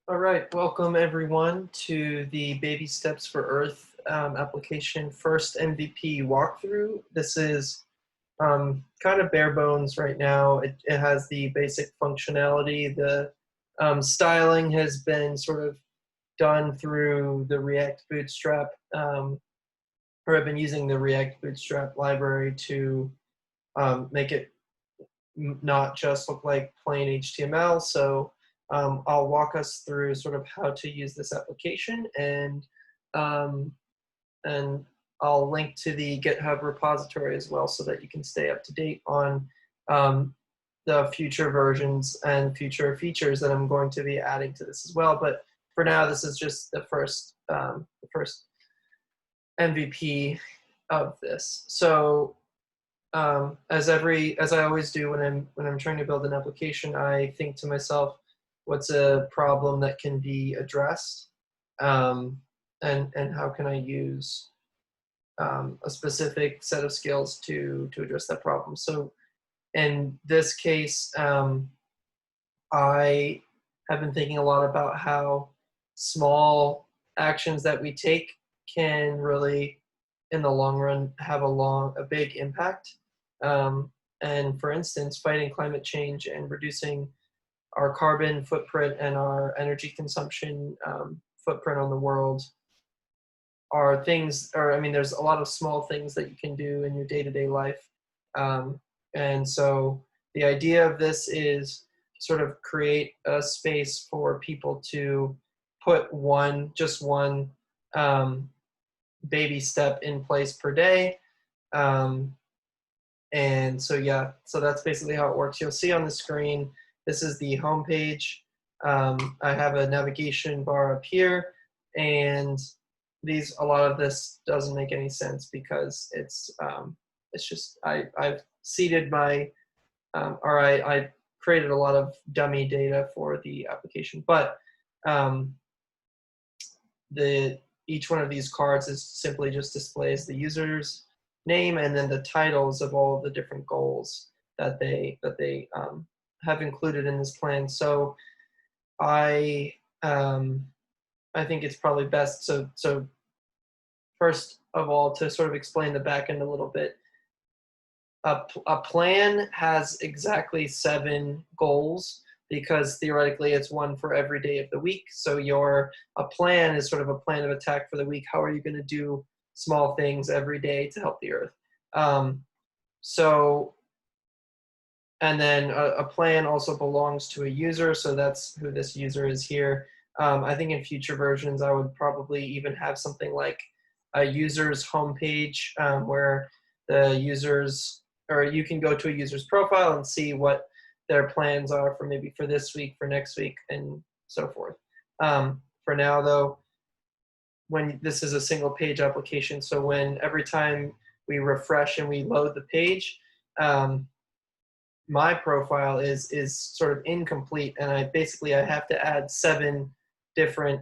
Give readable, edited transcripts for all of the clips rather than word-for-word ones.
All right, welcome everyone to the Baby Steps for Earth application first MVP walkthrough. This is kind of bare bones right now. It has the basic functionality. The styling has been sort of done through the React Bootstrap, or I've been using the React Bootstrap library to make it not just look like plain HTML. So I'll walk us through sort of how to use this application, um, and I'll link to the GitHub repository as well so that you can stay up to date on the future versions and future features that I'm going to be adding to this as well. But for now, this is just the first MVP of this. So as I always do when I'm trying to build an application, I think to myself, what's a problem that can be addressed, and how can I use a specific set of skills to address that problem. So in this case, I have been thinking a lot about how small actions that we take can really, in the long run, have a big impact. And for instance, fighting climate change and reducing our carbon footprint and our energy consumption footprint on the world are things, or I mean, there's a lot of small things that you can do in your day-to-day life. Um, and so the idea of this is sort of create a space for people to put just one baby step in place per day. Um, and so, yeah, so that's basically how it works. You'll see on the screen, this is the home page. I have a navigation bar up here, and a lot of this doesn't make any sense because it's just I've seeded my or I created a lot of dummy data for the application, but um, each one of these cards is simply just displays the user's name and then the titles of all of the different goals that they have included in this plan. So I um, I think it's probably best. So first of all, to sort of explain the backend a little bit, a plan has exactly 7 goals because theoretically it's one for every day of the week. So a plan is sort of a plan of attack for the week. How are you going to do small things every day to help the earth? Um, so, and then a plan also belongs to a user. So that's who this user is here. I think in future versions, I would probably even have something like a user's homepage, where the users, or you can go to a user's profile and see what their plans are for maybe for this week, for next week, and so forth. For now, though, when this is a single page application, so when every time we refresh and we load the page, my profile is sort of incomplete, and I have to add 7 different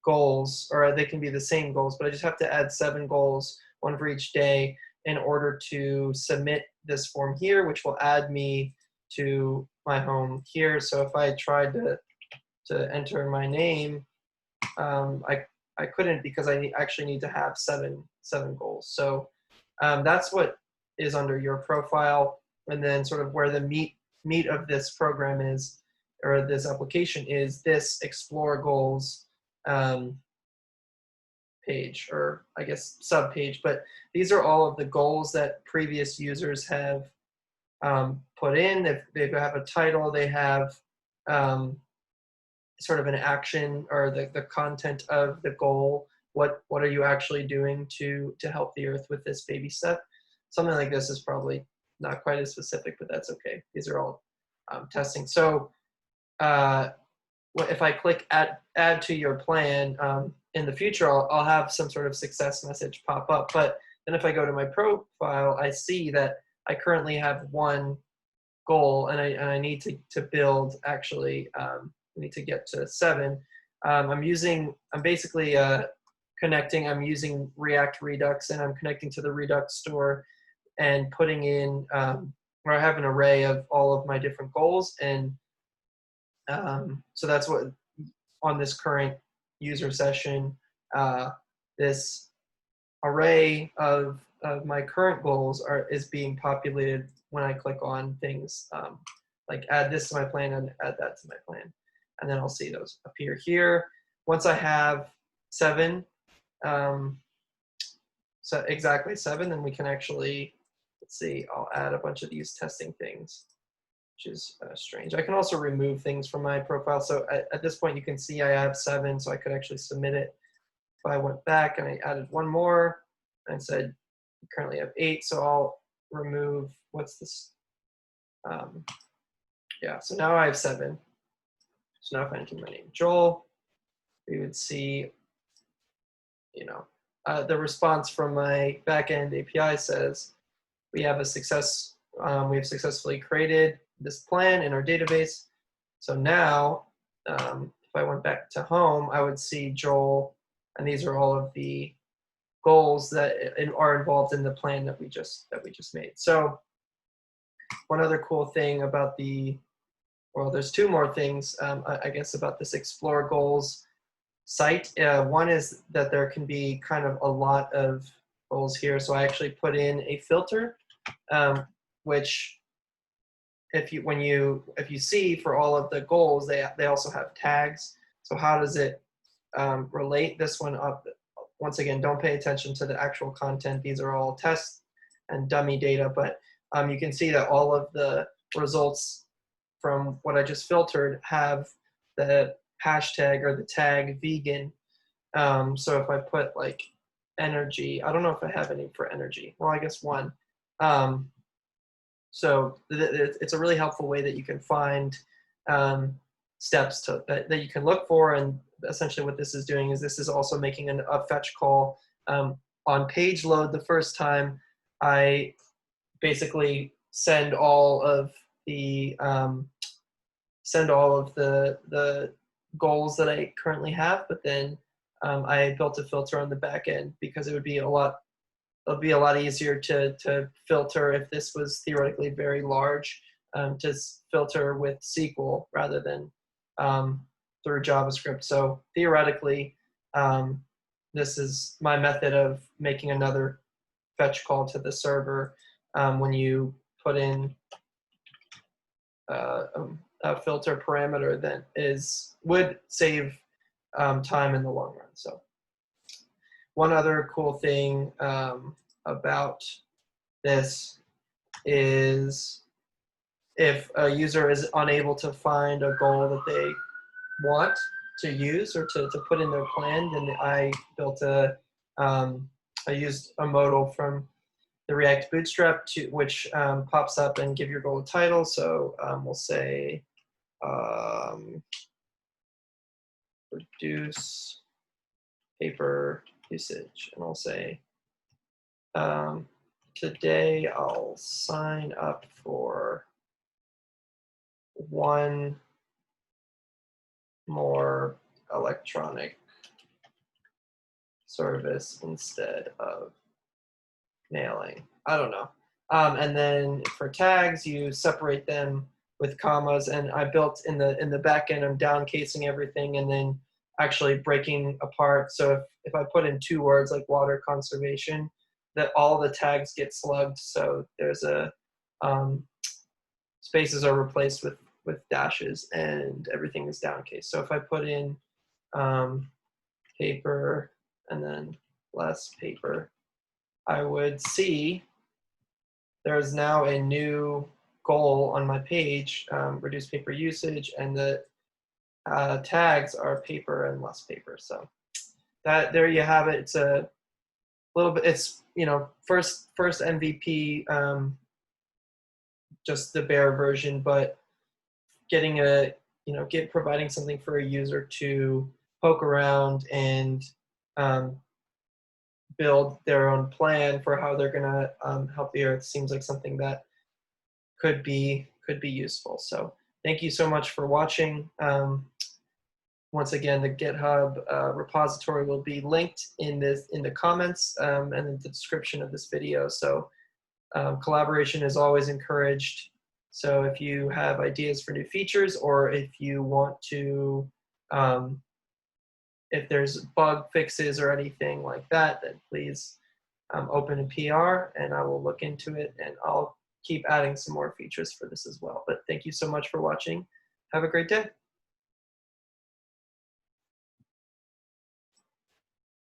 goals, or they can be the same goals, but I just have to add 7 goals, one for each day, in order to submit this form here, which will add me to my home here. So if I tried to enter my name, I couldn't because I actually need to have seven goals. So that's what is under your profile, and then sort of where the meat of this program is, or this application is, this explore goals page, or I guess sub page. But these are all of the goals that previous users have put in. If they have a title, they have sort of an action, or the content of the goal. What are you actually doing to help the earth with this baby step? Something like this is probably not quite as specific, but that's okay. These are all testing. So if I click add to your plan, in the future, I'll have some sort of success message pop up. But then if I go to my profile, I see that I currently have 1 goal, and I need to build, actually, I need to get to 7. I'm basically connecting, I'm using react-redux, and I'm connecting to the Redux store and putting in, where I have an array of all of my different goals, and So that's what on this current user session, this array of my current goals is being populated when I click on things like add this to my plan and add that to my plan. And then I'll see those appear here. Once I have 7, so exactly 7, then we can actually, let's see, I'll add a bunch of these testing things, which is strange. I can also remove things from my profile. So at this point, you can see I have 7, so I could actually submit it. If I went back and I added one more and said, you currently have 8, so I'll remove, what's this? Yeah, so now I have 7. So now if I enter my name, Joel, we would see, you know, the response from my backend API says, we have a success, we have successfully created this plan in our database. So now, if I went back to home, I would see Joel, and these are all of the goals that are involved in the plan that we just made. So one other cool thing about well, there's 2 more things, I guess, about this Explore Goals site. One is that there can be kind of a lot of goals here. So I actually put in a filter, which if you see for all of the goals, they also have tags. So how does it relate this one up? Once again, don't pay attention to the actual content. These are all tests and dummy data, but you can see that all of the results from what I just filtered have the hashtag or the tag vegan. So if I put like energy, I don't know if I have any for energy. Well, I guess 1. So it's a really helpful way that you can find steps that you can look for. And essentially what this is doing is this is also making a fetch call. On page load the first time, I basically send all of the goals that I currently have, but then I built a filter on the back end because it'll be a lot easier to filter if this was theoretically very large, to filter with SQL rather than through JavaScript. So theoretically, this is my method of making another fetch call to the server when you put in a filter parameter that would save time in the long run. So one other cool thing about this is if a user is unable to find a goal that they want to use or to put in their plan, then I built I used a modal from the React Bootstrap which pops up and give your goal a title. So we'll say reduce paper usage, and I'll say today I'll sign up for 1 more electronic service instead of mailing. I don't know. And then for tags, you separate them with commas, and I built in the back end, I'm downcasing everything and then actually breaking apart. So if I put in 2 words like water conservation, that all the tags get slugged. So there's spaces are replaced with dashes and everything is downcased. So if I put in paper and then less paper, I would see there's now a new goal on my page, reduce paper usage, and the tags are paper and less paper. So there you have it. It's a little bit, it's, first MVP, just the bare version, but getting providing something for a user to poke around and build their own plan for how they're gonna help the earth seems like something that could be useful. So thank you so much for watching. Once again, the GitHub repository will be linked in the comments and in the description of this video. So collaboration is always encouraged. So if you have ideas for new features, or if you want to, if there's bug fixes or anything like that, then please open a PR and I will look into it, and I'll keep adding some more features for this as well. But thank you so much for watching. Have a great day.